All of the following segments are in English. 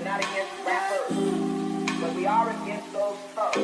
not against rappers, but we are against those thugs.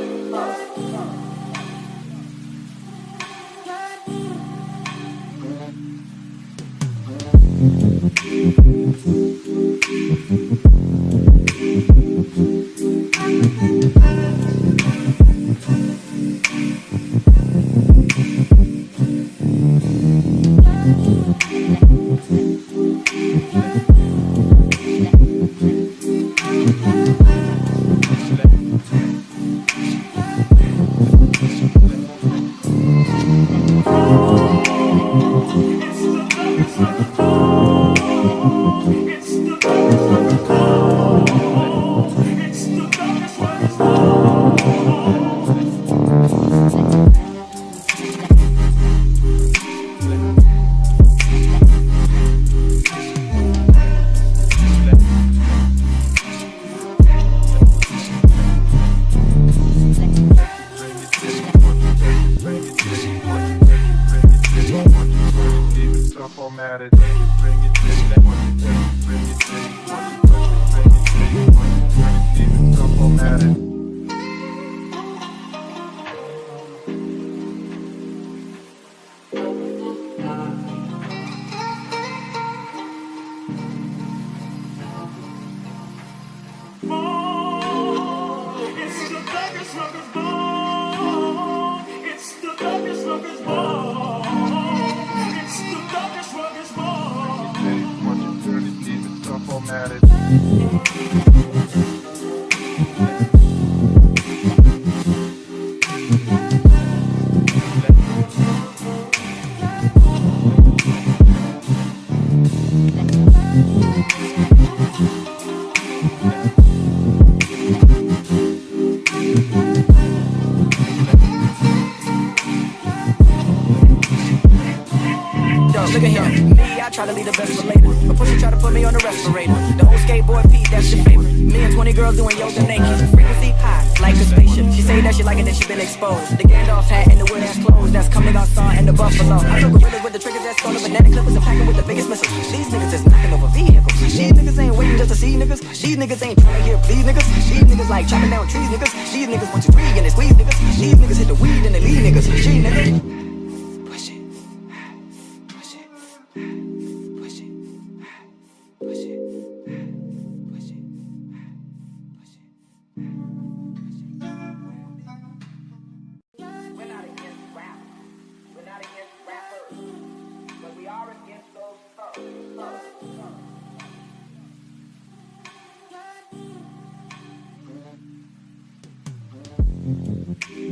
Look at him, me, I try to lead the best for later. But Pussy try to put me on the respirator. The whole skateboard Pete, that's your favorite. Me and 20 girls doing yoga naked. Frequency high, like a spaceship. She say that she like it, then she been exposed. The Gandalf hat and the weird ass clothes, that's coming outside and the buffalo. I know gorillas with the triggers that's on the banana clippers and packing with the biggest missiles. These niggas is knocking over vehicles. These niggas ain't waiting just to see niggas. These niggas ain't trying to hear please niggas. These niggas like chopping down trees niggas. These niggas 1, 2, 3 and they squeeze niggas. These niggas hit the weed and they leave niggas. She niggas.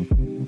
Thugs.